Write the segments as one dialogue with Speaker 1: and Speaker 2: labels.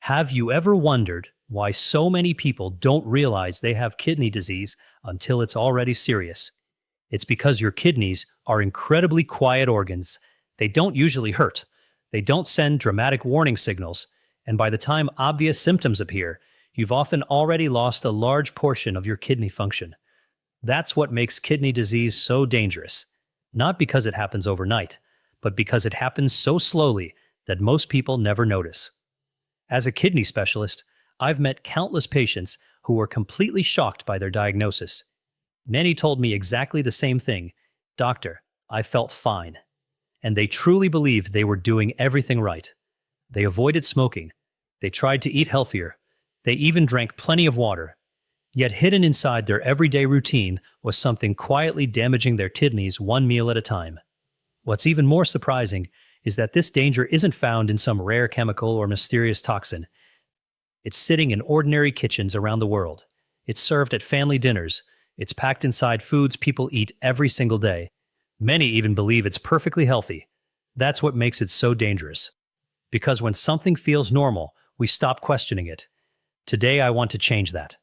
Speaker 1: Have you ever wondered why so many people don't realize they have kidney disease until it's already serious? It's because your kidneys are incredibly quiet organs. They don't usually hurt. They don't send dramatic warning signals. And by the time obvious symptoms appear, you've often already lost a large portion of your kidney function. That's what makes kidney disease so dangerous. Not because it happens overnight, but because it happens so slowly that most people never notice. As a kidney specialist, I've met countless patients who were completely shocked by their diagnosis. Many told me exactly the same thing. "Doctor, I felt fine." And they truly believed they were doing everything right. They avoided smoking. They tried to eat healthier. They even drank plenty of water. Yet hidden inside their everyday routine was something quietly damaging their kidneys one meal at a time. What's even more surprising is that this danger isn't found in some rare chemical or mysterious toxin. It's sitting in ordinary kitchens around the world. It's served at family dinners. It's packed inside foods people eat every single day. Many even believe it's perfectly healthy. That's what makes it so dangerous. Because when something feels normal, we stop questioning it. Today I want to change that.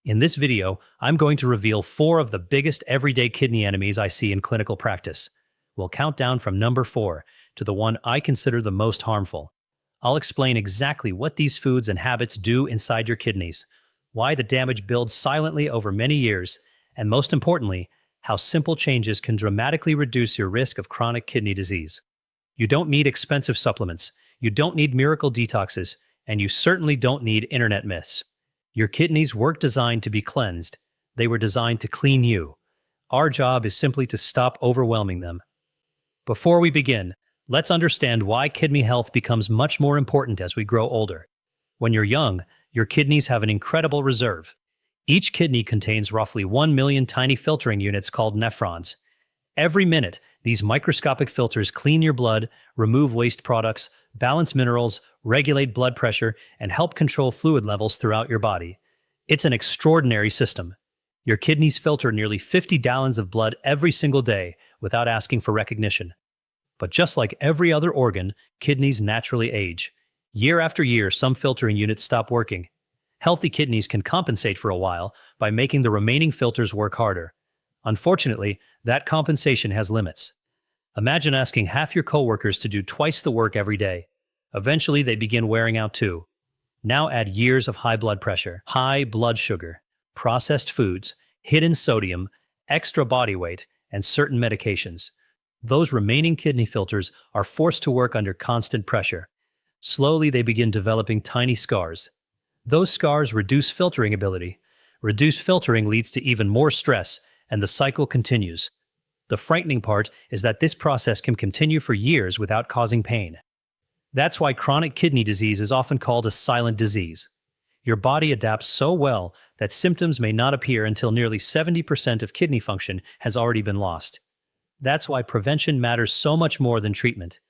Speaker 1: In this video, I'm going to reveal 4 of the biggest everyday kidney enemies I see in clinical practice. We'll count down from number 4 to the one I consider the most harmful. I'll explain exactly what these foods and habits do inside your kidneys, why the damage builds silently over many years, and most importantly, how simple changes can dramatically reduce your risk of chronic kidney disease. You don't need expensive supplements, you don't need miracle detoxes, and you certainly don't need internet myths. Your kidneys weren't designed to be cleansed. They were designed to clean you. Our job is simply to stop overwhelming them. Before we begin, let's understand why kidney health becomes much more important as we grow older. When you're young, your kidneys have an incredible reserve. Each kidney contains roughly 1 million tiny filtering units called nephrons. Every minute, these microscopic filters clean your blood, remove waste products, balance minerals, regulate blood pressure, and help control fluid levels throughout your body. It's an extraordinary system. Your kidneys filter nearly 50 gallons of blood every single day without asking for recognition. But just like every other organ, kidneys naturally age. Year after year, some filtering units stop working. Healthy kidneys can compensate for a while by making the remaining filters work harder. Unfortunately, that compensation has limits. Imagine asking half your coworkers to do twice the work every day. Eventually, they begin wearing out too. Now add years of high blood pressure, high blood sugar, processed foods, hidden sodium, extra body weight, and certain medications. Those remaining kidney filters are forced to work under constant pressure. Slowly, they begin developing tiny scars. Those scars reduce filtering ability. Reduced filtering leads to even more stress, and the cycle continues. The frightening part is that this process can continue for years without causing pain. That's why chronic kidney disease is often called a silent disease. Your body adapts so well that symptoms may not appear until nearly 70% of kidney function has already been lost. That's why prevention matters so much more than treatment.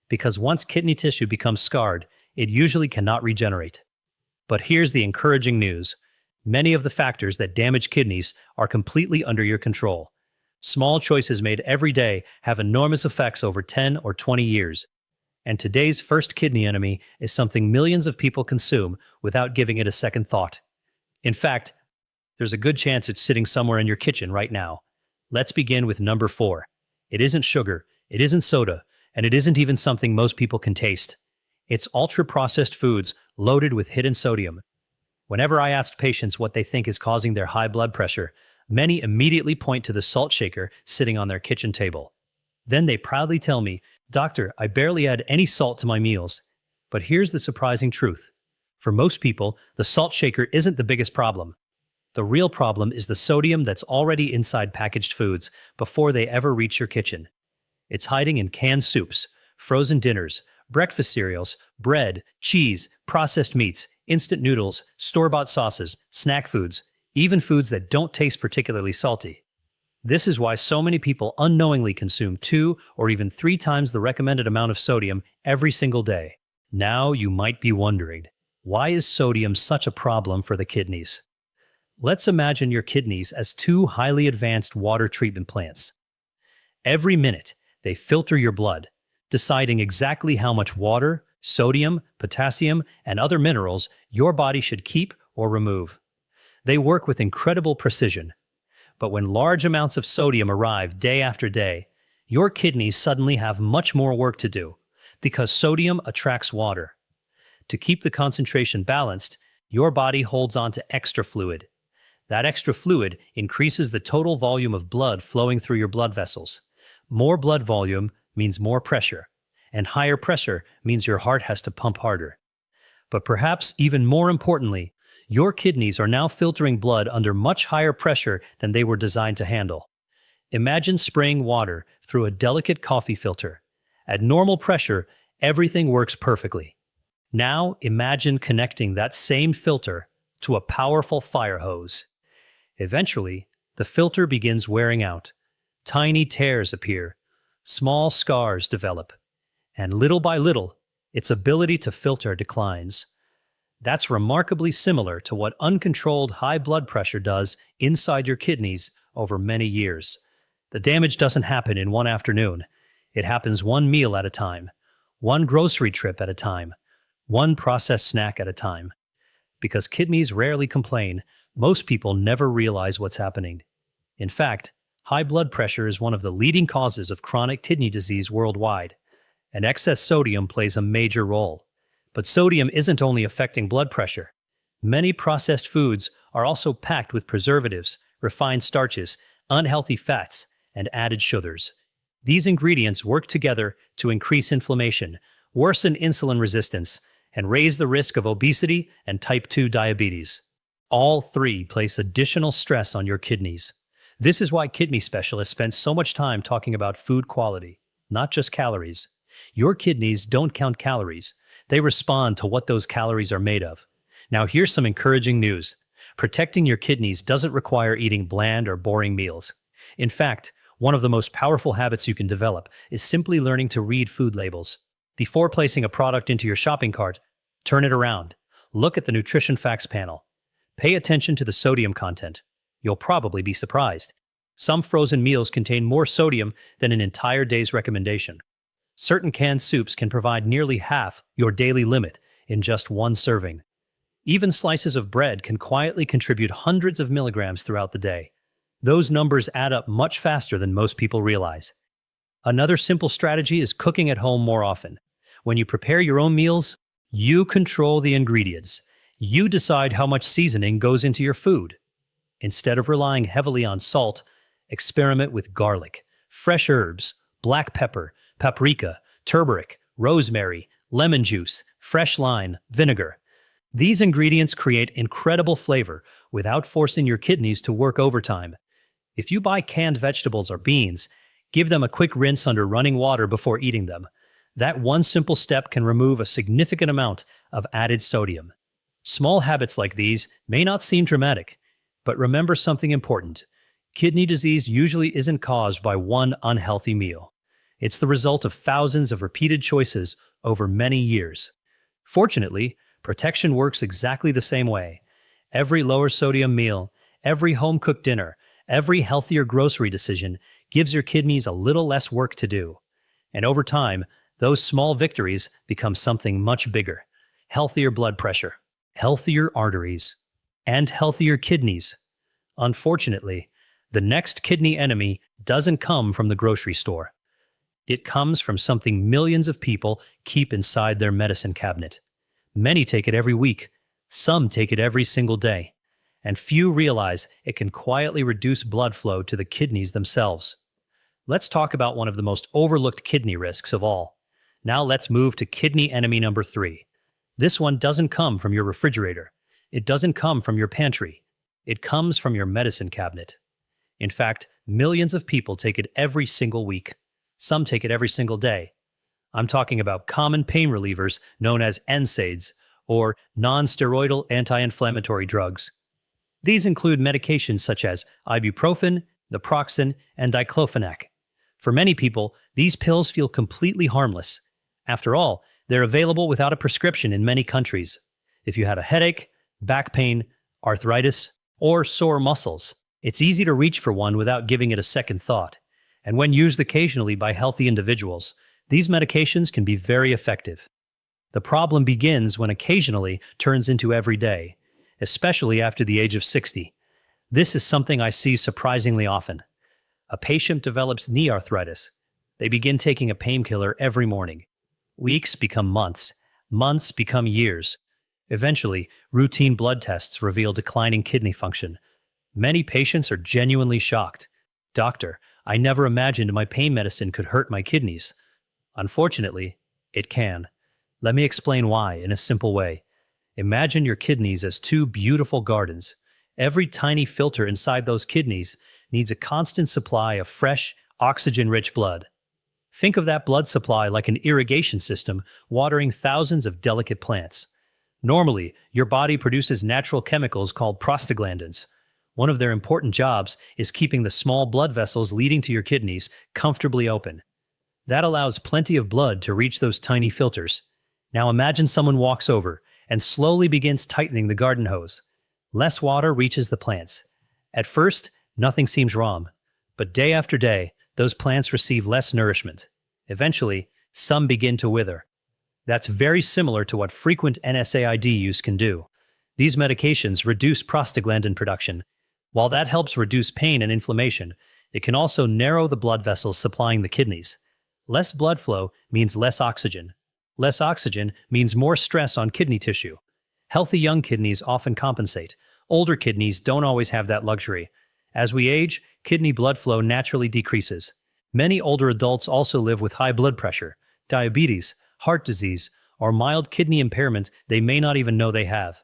Speaker 1: Because once kidney tissue becomes scarred, it usually cannot regenerate. But here's the encouraging news. Many of the factors that damage kidneys are completely under your control. Small choices made every day have enormous effects over 10 or 20 years. And today's first kidney enemy is something millions of people consume without giving it a second thought. In fact, there's a good chance it's sitting somewhere in your kitchen right now. Let's begin with number 4. It isn't sugar, it isn't soda, and it isn't even something most people can taste. It's ultra-processed foods loaded with hidden sodium. Whenever I asked patients what they think is causing their high blood pressure, many immediately point to the salt shaker sitting on their kitchen table. Then they proudly tell me, "Doctor, I barely add any salt to my meals." But here's the surprising truth. For most people, the salt shaker isn't the biggest problem. The real problem is the sodium that's already inside packaged foods before they ever reach your kitchen. It's hiding in canned soups, frozen dinners, breakfast cereals, bread, cheese, processed meats, instant noodles, store-bought sauces, snack foods, even foods that don't taste particularly salty. This is why so many people unknowingly consume 2 or even 3 times the recommended amount of sodium every single day. Now you might be wondering, why is sodium such a problem for the kidneys? Let's imagine your kidneys as 2 highly advanced water treatment plants. Every minute, they filter your blood, deciding exactly how much water, Sodium, potassium, and other minerals your body should keep or remove. They work with incredible precision. But when large amounts of sodium arrive day after day, your kidneys suddenly have much more work to do because sodium attracts water. To keep the concentration balanced, your body holds on to extra fluid. That extra fluid increases the total volume of blood flowing through your blood vessels. More blood volume means more pressure, and higher pressure means your heart has to pump harder. But perhaps even more importantly, your kidneys are now filtering blood under much higher pressure than they were designed to handle. Imagine spraying water through a delicate coffee filter. At normal pressure, everything works perfectly. Now imagine connecting that same filter to a powerful fire hose. Eventually, the filter begins wearing out. Tiny tears appear, small scars develop, and little by little, its ability to filter declines. That's remarkably similar to what uncontrolled high blood pressure does inside your kidneys over many years. The damage doesn't happen in one afternoon. It happens one meal at a time, one grocery trip at a time, one processed snack at a time. Because kidneys rarely complain, most people never realize what's happening. In fact, high blood pressure is one of the leading causes of chronic kidney disease worldwide, and excess sodium plays a major role. But sodium isn't only affecting blood pressure. Many processed foods are also packed with preservatives, refined starches, unhealthy fats, and added sugars. These ingredients work together to increase inflammation, worsen insulin resistance, and raise the risk of obesity and type 2 diabetes. All three place additional stress on your kidneys. This is why kidney specialists spend so much time talking about food quality, not just calories. Your kidneys don't count calories. They respond to what those calories are made of. Now here's some encouraging news. Protecting your kidneys doesn't require eating bland or boring meals. In fact, one of the most powerful habits you can develop is simply learning to read food labels. Before placing a product into your shopping cart, turn it around. Look at the nutrition facts panel. Pay attention to the sodium content. You'll probably be surprised. Some frozen meals contain more sodium than an entire day's recommendation. Certain canned soups can provide nearly half your daily limit in just one serving. Even slices of bread can quietly contribute hundreds of milligrams throughout the day. Those numbers add up much faster than most people realize. Another simple strategy is cooking at home more often. When you prepare your own meals, you control the ingredients. You decide how much seasoning goes into your food. Instead of relying heavily on salt, experiment with garlic, fresh herbs, black pepper, paprika, turmeric, rosemary, lemon juice, fresh lime, vinegar. These ingredients create incredible flavor without forcing your kidneys to work overtime. If you buy canned vegetables or beans, give them a quick rinse under running water before eating them. That one simple step can remove a significant amount of added sodium. Small habits like these may not seem dramatic, but remember something important. Kidney disease usually isn't caused by one unhealthy meal. It's the result of thousands of repeated choices over many years. Fortunately, protection works exactly the same way. Every lower sodium meal, every home-cooked dinner, every healthier grocery decision gives your kidneys a little less work to do. And over time, those small victories become something much bigger. Healthier blood pressure, healthier arteries, and healthier kidneys. Unfortunately, the next kidney enemy doesn't come from the grocery store. It comes from something millions of people keep inside their medicine cabinet. Many take it every week, some take it every single day, and few realize it can quietly reduce blood flow to the kidneys themselves. Let's talk about one of the most overlooked kidney risks of all. Now let's move to kidney enemy number 3. This one doesn't come from your refrigerator. It doesn't come from your pantry. It comes from your medicine cabinet. In fact, millions of people take it every single week. Some take it every single day. I'm talking about common pain relievers known as NSAIDs, or non-steroidal anti-inflammatory drugs. These include medications such as ibuprofen, naproxen, and diclofenac. For many people, these pills feel completely harmless. After all, they're available without a prescription in many countries. If you had a headache, back pain, arthritis, or sore muscles, it's easy to reach for one without giving it a second thought. And when used occasionally by healthy individuals, these medications can be very effective. The problem begins when occasionally turns into every day, especially after the age of 60. This is something I see surprisingly often. A patient develops knee arthritis. They begin taking a painkiller every morning. Weeks become months. Months become years. Eventually, routine blood tests reveal declining kidney function. Many patients are genuinely shocked. Doctor, I never imagined my pain medicine could hurt my kidneys. Unfortunately, it can. Let me explain why in a simple way. Imagine your kidneys as two beautiful gardens. Every tiny filter inside those kidneys needs a constant supply of fresh, oxygen-rich blood. Think of that blood supply like an irrigation system watering thousands of delicate plants. Normally, your body produces natural chemicals called prostaglandins. One of their important jobs is keeping the small blood vessels leading to your kidneys comfortably open. That allows plenty of blood to reach those tiny filters. Now imagine someone walks over and slowly begins tightening the garden hose. Less water reaches the plants. At first, nothing seems wrong, but day after day, those plants receive less nourishment. Eventually, some begin to wither. That's very similar to what frequent NSAID use can do. These medications reduce prostaglandin production. While that helps reduce pain and inflammation, it can also narrow the blood vessels supplying the kidneys. Less blood flow means less oxygen. Less oxygen means more stress on kidney tissue. Healthy young kidneys often compensate. Older kidneys don't always have that luxury. As we age, kidney blood flow naturally decreases. Many older adults also live with high blood pressure, diabetes, heart disease, or mild kidney impairment they may not even know they have.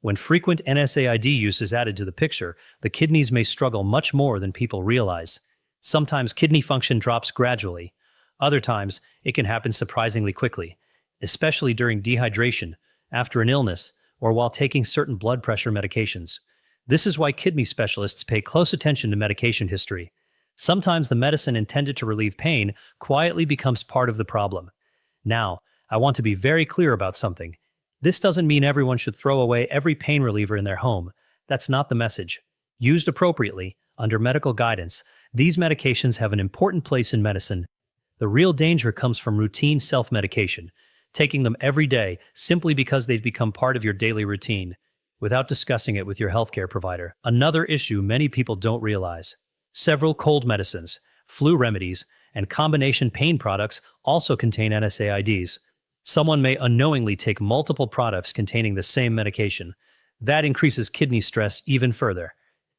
Speaker 1: When frequent NSAID use is added to the picture, the kidneys may struggle much more than people realize. Sometimes kidney function drops gradually. Other times, it can happen surprisingly quickly, especially during dehydration, after an illness, or while taking certain blood pressure medications. This is why kidney specialists pay close attention to medication history. Sometimes the medicine intended to relieve pain quietly becomes part of the problem. Now, I want to be very clear about something. This doesn't mean everyone should throw away every pain reliever in their home. That's not the message. Used appropriately, under medical guidance, these medications have an important place in medicine. The real danger comes from routine self-medication, taking them every day simply because they've become part of your daily routine, without discussing it with your healthcare provider. Another issue many people don't realize. Several cold medicines, flu remedies, and combination pain products also contain NSAIDs. Someone may unknowingly take multiple products containing the same medication. That increases kidney stress even further.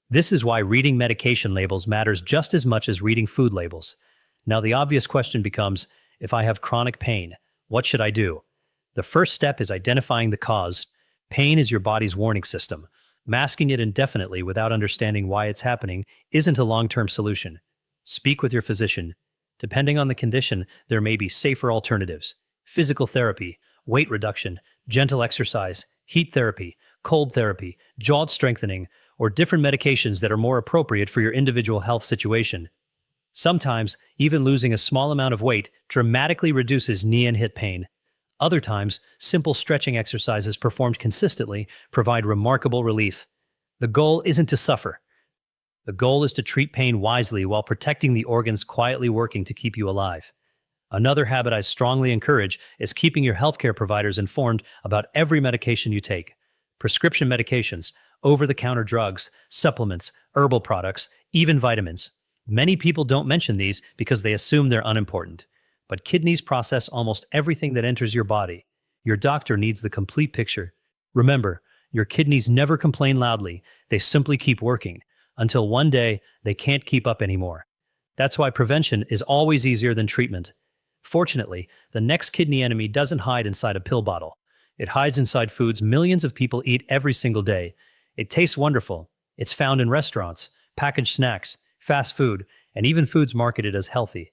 Speaker 1: This is why reading medication labels matters just as much as reading food labels. Now the obvious question becomes, if I have chronic pain, what should I do? The first step is identifying the cause. Pain is your body's warning system. Masking it indefinitely without understanding why it's happening isn't a long-term solution. Speak with your physician. Depending on the condition, there may be safer alternatives. Physical therapy, weight reduction, gentle exercise, heat therapy, cold therapy, jaw strengthening, or different medications that are more appropriate for your individual health situation. Sometimes, even losing a small amount of weight dramatically reduces knee and hip pain. Other times, simple stretching exercises performed consistently provide remarkable relief. The goal isn't to suffer. The goal is to treat pain wisely while protecting the organs quietly working to keep you alive. Another habit I strongly encourage is keeping your healthcare providers informed about every medication you take. Prescription medications, over-the-counter drugs, supplements, herbal products, even vitamins. Many people don't mention these because they assume they're unimportant. But kidneys process almost everything that enters your body. Your doctor needs the complete picture. Remember, your kidneys never complain loudly. They simply keep working, until one day they can't keep up anymore. That's why prevention is always easier than treatment. Fortunately, the next kidney enemy doesn't hide inside a pill bottle. It hides inside foods millions of people eat every single day. It tastes wonderful. It's found in restaurants, packaged snacks, fast food, and even foods marketed as healthy.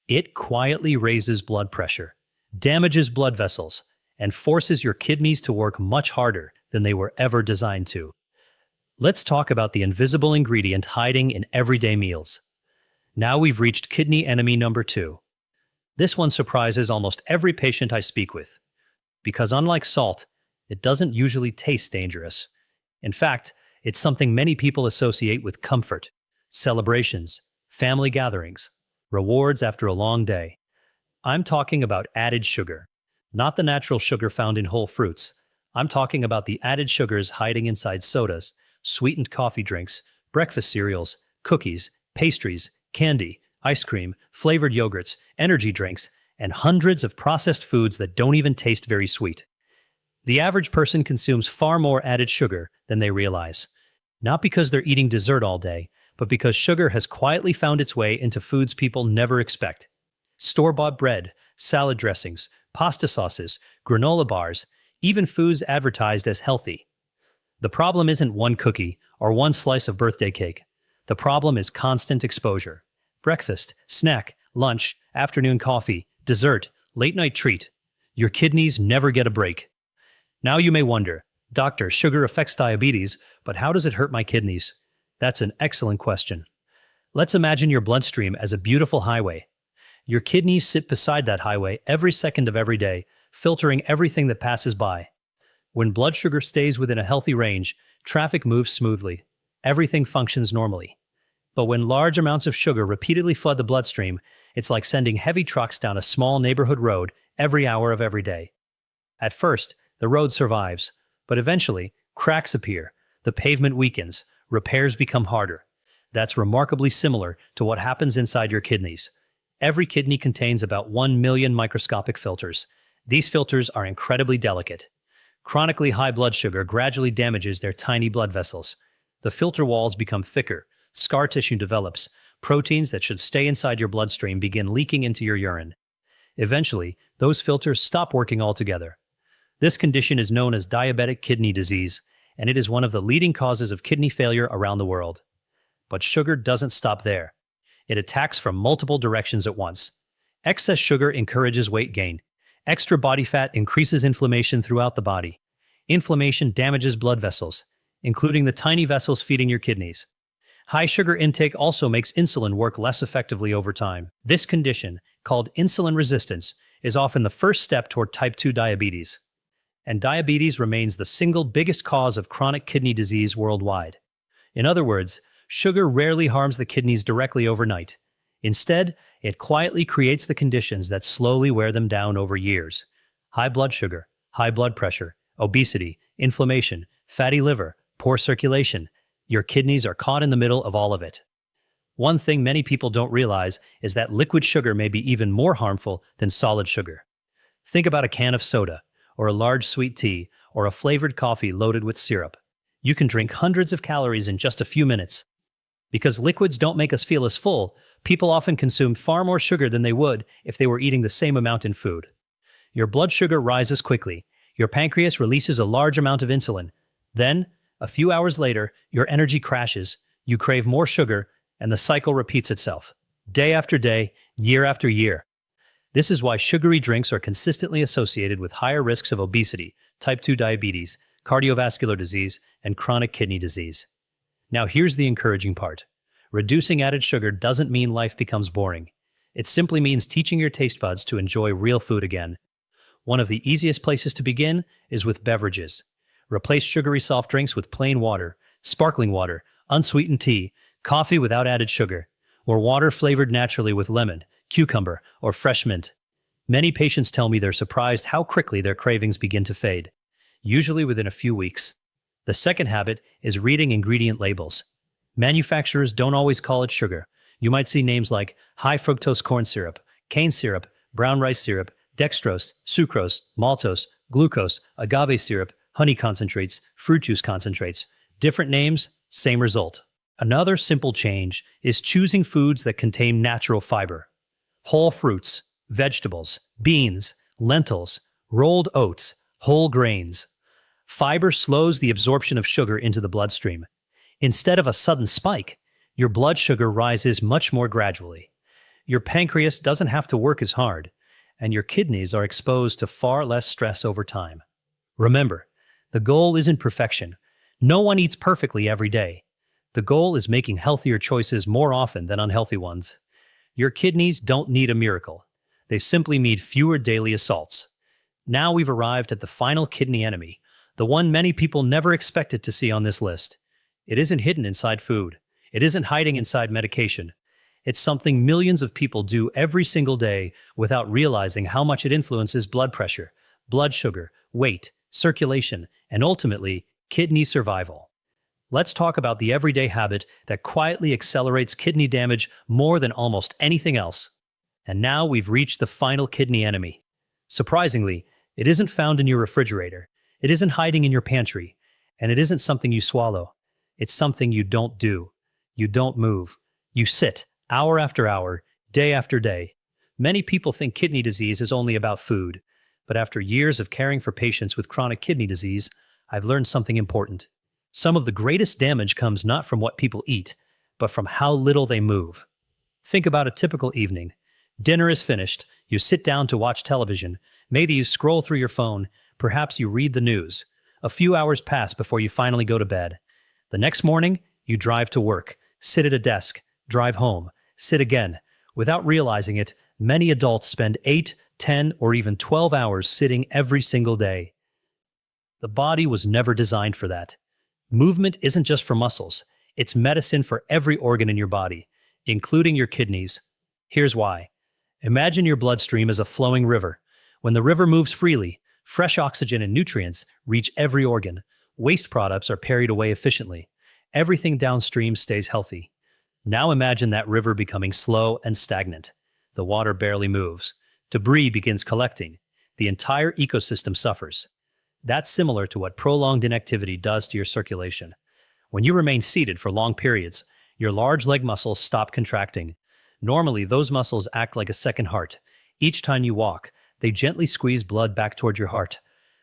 Speaker 1: It quietly raises blood pressure, damages blood vessels, and forces your kidneys to work much harder than they were ever designed to. Let's talk about the invisible ingredient hiding in everyday meals. Now we've reached kidney enemy number 2. This one surprises almost every patient I speak with, because unlike salt, it doesn't usually taste dangerous. In fact, it's something many people associate with comfort, celebrations, family gatherings, rewards after a long day. I'm talking about added sugar. not the natural sugar found in whole fruits. I'm talking about the added sugars hiding inside sodas, sweetened coffee drinks, breakfast cereals, cookies, pastries, candy, ice cream, flavored yogurts, energy drinks, and hundreds of processed foods that don't even taste very sweet. The average person consumes far more added sugar than they realize. Not because they're eating dessert all day, but because sugar has quietly found its way into foods people never expect. Store-bought bread, salad dressings, pasta sauces, granola bars, even foods advertised as healthy. The problem isn't one cookie or one slice of birthday cake. The problem is constant exposure. Breakfast, snack, lunch, afternoon coffee, dessert, late-night treat. Your kidneys never get a break. Now you may wonder, Doctor, sugar affects diabetes, but how does it hurt my kidneys? That's an excellent question. Let's imagine your bloodstream as a beautiful highway. Your kidneys sit beside that highway every second of every day, filtering everything that passes by. When blood sugar stays within a healthy range, traffic moves smoothly. Everything functions normally. But when large amounts of sugar repeatedly flood the bloodstream, it's like sending heavy trucks down a small neighborhood road every hour of every day. At first, the road survives, but eventually, cracks appear, the pavement weakens, repairs become harder. That's remarkably similar to what happens inside your kidneys. Every kidney contains about 1 million microscopic filters. These filters are incredibly delicate. Chronically high blood sugar gradually damages their tiny blood vessels. The filter walls become thicker, scar tissue develops, proteins that should stay inside your bloodstream begin leaking into your urine. Eventually, those filters stop working altogether. This condition is known as diabetic kidney disease, and it is one of the leading causes of kidney failure around the world. But sugar doesn't stop there. It attacks from multiple directions at once. Excess sugar encourages weight gain. Extra body fat increases inflammation throughout the body. Inflammation damages blood vessels, including the tiny vessels feeding your kidneys. High sugar intake also makes insulin work less effectively over time. This condition, called insulin resistance, is often the first step toward type 2 diabetes. And diabetes remains the single biggest cause of chronic kidney disease worldwide. In other words, sugar rarely harms the kidneys directly overnight. Instead, it quietly creates the conditions that slowly wear them down over years. High blood sugar, high blood pressure, obesity, inflammation, fatty liver, poor circulation. Your kidneys are caught in the middle of all of it. One thing many people don't realize is that liquid sugar may be even more harmful than solid sugar. Think about a can of soda, or a large sweet tea, or a flavored coffee loaded with syrup. You can drink hundreds of calories in just a few minutes. Because liquids don't make us feel as full, people often consume far more sugar than they would if they were eating the same amount in food. Your blood sugar rises quickly. Your pancreas releases a large amount of insulin. Then, a few hours later, your energy crashes, you crave more sugar, and the cycle repeats itself. Day after day, year after year. This is why sugary drinks are consistently associated with higher risks of obesity, type 2 diabetes, cardiovascular disease, and chronic kidney disease. Now here's the encouraging part. Reducing added sugar doesn't mean life becomes boring. It simply means teaching your taste buds to enjoy real food again. One of the easiest places to begin is with beverages. Replace sugary soft drinks with plain water, sparkling water, unsweetened tea, coffee without added sugar, or water flavored naturally with lemon, cucumber, or fresh mint. Many patients tell me they're surprised how quickly their cravings begin to fade, usually within a few weeks. The second habit is reading ingredient labels. Manufacturers don't always call it sugar. You might see names like high fructose corn syrup, cane syrup, brown rice syrup, dextrose, sucrose, maltose, glucose, agave syrup, honey concentrates, fruit juice concentrates. Different names, same result. Another simple change is choosing foods that contain natural fiber. Whole fruits, vegetables, beans, lentils, rolled oats, whole grains. Fiber slows the absorption of sugar into the bloodstream. Instead of a sudden spike, your blood sugar rises much more gradually. Your pancreas doesn't have to work as hard, and your kidneys are exposed to far less stress over time. Remember, the goal isn't perfection. No one eats perfectly every day. The goal is making healthier choices more often than unhealthy ones. Your kidneys don't need a miracle. They simply need fewer daily assaults. Now we've arrived at the final kidney enemy, the one many people never expected to see on this list. It isn't hidden inside food. It isn't hiding inside medication. It's something millions of people do every single day without realizing how much it influences blood pressure, blood sugar, weight, circulation, and ultimately, kidney survival. Let's talk about the everyday habit that quietly accelerates kidney damage more than almost anything else. And now we've reached the final kidney enemy. Surprisingly, it isn't found in your refrigerator, it isn't hiding in your pantry, and it isn't something you swallow. It's something you don't do. You don't move. You sit, hour after hour, day after day. Many people think kidney disease is only about food, but after years of caring for patients with chronic kidney disease, I've learned something important. Some of the greatest damage comes not from what people eat, but from how little they move. Think about a typical evening. Dinner is finished, you sit down to watch television, maybe you scroll through your phone, perhaps you read the news. A few hours pass before you finally go to bed. The next morning, you drive to work, sit at a desk, drive home, sit again. Without realizing it, many adults spend 8, 10, or even 12 hours sitting every single day. The body was never designed for that. Movement isn't just for muscles, it's medicine for every organ in your body, including your kidneys. Here's why. Imagine your bloodstream as a flowing river. When the river moves freely, fresh oxygen and nutrients reach every organ. Waste products are carried away efficiently. Everything downstream stays healthy. Now imagine that river becoming slow and stagnant. The water barely moves. Debris begins collecting. The entire ecosystem suffers. That's similar to what prolonged inactivity does to your circulation. When you remain seated for long periods, your large leg muscles stop contracting. Normally, those muscles act like a second heart. Each time you walk, they gently squeeze blood back toward your heart.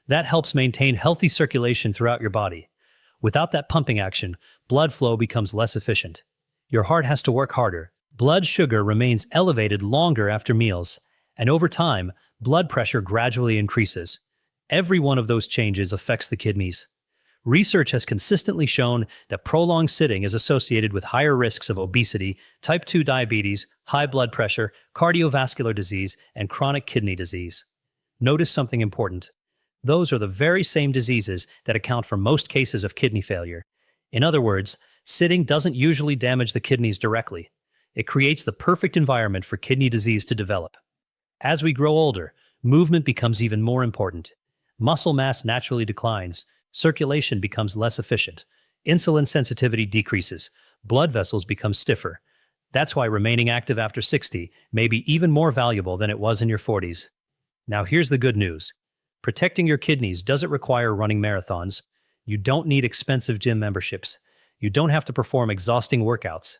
Speaker 1: That helps maintain healthy circulation throughout your body. Without that pumping action, blood flow becomes less efficient. Your heart has to work harder. Blood sugar remains elevated longer after meals, and over time, blood pressure gradually increases. Every one of those changes affects the kidneys. Research has consistently shown that prolonged sitting is associated with higher risks of obesity, type 2 diabetes, high blood pressure, cardiovascular disease, and chronic kidney disease. Notice something important. Those are the very same diseases that account for most cases of kidney failure. In other words, sitting doesn't usually damage the kidneys directly. It creates the perfect environment for kidney disease to develop. As we grow older, movement becomes even more important. Muscle mass naturally declines, circulation becomes less efficient, insulin sensitivity decreases, blood vessels become stiffer. That's why remaining active after 60 may be even more valuable than it was in your 40s. Now here's the good news. Protecting your kidneys doesn't require running marathons. You don't need expensive gym memberships. You don't have to perform exhausting workouts.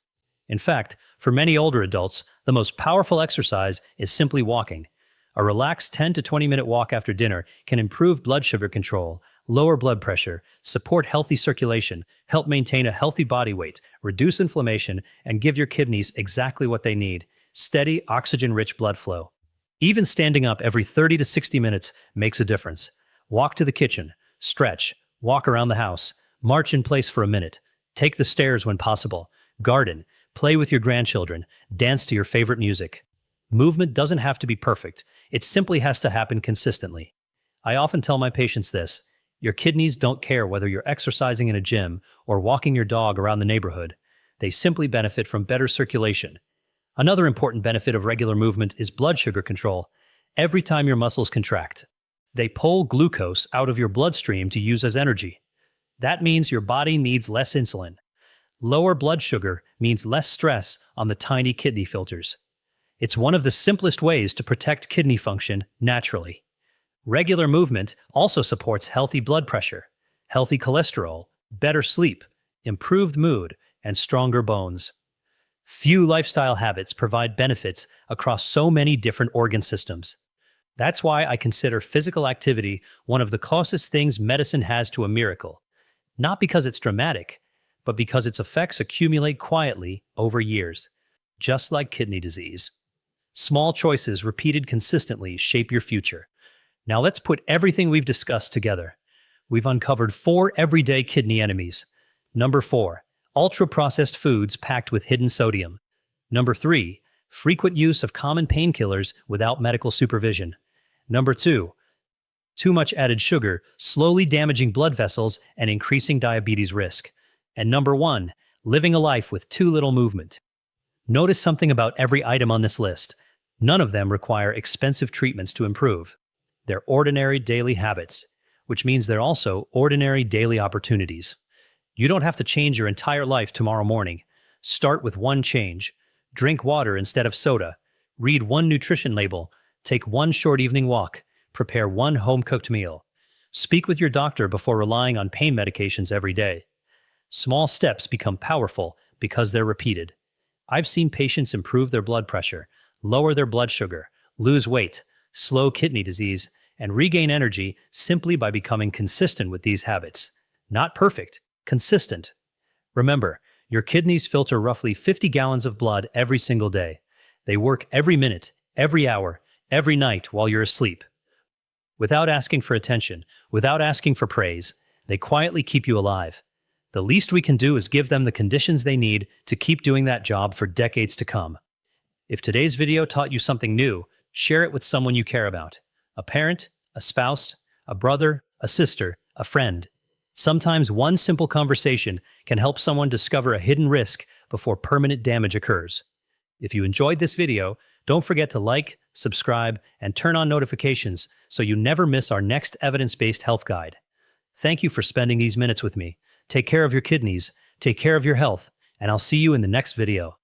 Speaker 1: In fact, for many older adults, the most powerful exercise is simply walking. A relaxed 10 to 20-minute walk after dinner can improve blood sugar control, lower blood pressure, support healthy circulation, help maintain a healthy body weight, reduce inflammation, and give your kidneys exactly what they need: steady, oxygen-rich blood flow. Even standing up every 30 to 60 minutes makes a difference. Walk to the kitchen, stretch, walk around the house, march in place for a minute, take the stairs when possible, garden, play with your grandchildren, dance to your favorite music. Movement doesn't have to be perfect. It simply has to happen consistently. I often tell my patients this: your kidneys don't care whether you're exercising in a gym or walking your dog around the neighborhood. They simply benefit from better circulation. Another important benefit of regular movement is blood sugar control. Every time your muscles contract, they pull glucose out of your bloodstream to use as energy. That means your body needs less insulin. Lower blood sugar means less stress on the tiny kidney filters. It's one of the simplest ways to protect kidney function naturally. Regular movement also supports healthy blood pressure, healthy cholesterol, better sleep, improved mood, and stronger bones. Few lifestyle habits provide benefits across so many different organ systems. That's why I consider physical activity one of the closest things medicine has to a miracle. Not because it's dramatic, but because its effects accumulate quietly over years, just like kidney disease. Small choices repeated consistently shape your future. Now let's put everything we've discussed together. We've uncovered 4 everyday kidney enemies. Number 4, ultra-processed foods packed with hidden sodium. Number 3, frequent use of common painkillers without medical supervision. Number 2, too much added sugar, slowly damaging blood vessels and increasing diabetes risk. And number 1, living a life with too little movement. Notice something about every item on this list. None of them require expensive treatments to improve. They're ordinary daily habits, which means they're also ordinary daily opportunities. You don't have to change your entire life tomorrow morning. Start with one change. Drink water instead of soda. Read one nutrition label. Take one short evening walk. Prepare one home-cooked meal. Speak with your doctor before relying on pain medications every day. Small steps become powerful because they're repeated. I've seen patients improve their blood pressure, lower their blood sugar, lose weight, slow kidney disease, and regain energy simply by becoming consistent with these habits. Not perfect, consistent. Remember, your kidneys filter roughly 50 gallons of blood every single day. They work every minute, every hour, every night while you're asleep. Without asking for attention, without asking for praise, they quietly keep you alive. The least we can do is give them the conditions they need to keep doing that job for decades to come. If today's video taught you something new, share it with someone you care about. A parent, a spouse, a brother, a sister, a friend. Sometimes one simple conversation can help someone discover a hidden risk before permanent damage occurs. If you enjoyed this video, don't forget to like, subscribe, and turn on notifications so you never miss our next evidence-based health guide. Thank you for spending these minutes with me. Take care of your kidneys, take care of your health, and I'll see you in the next video.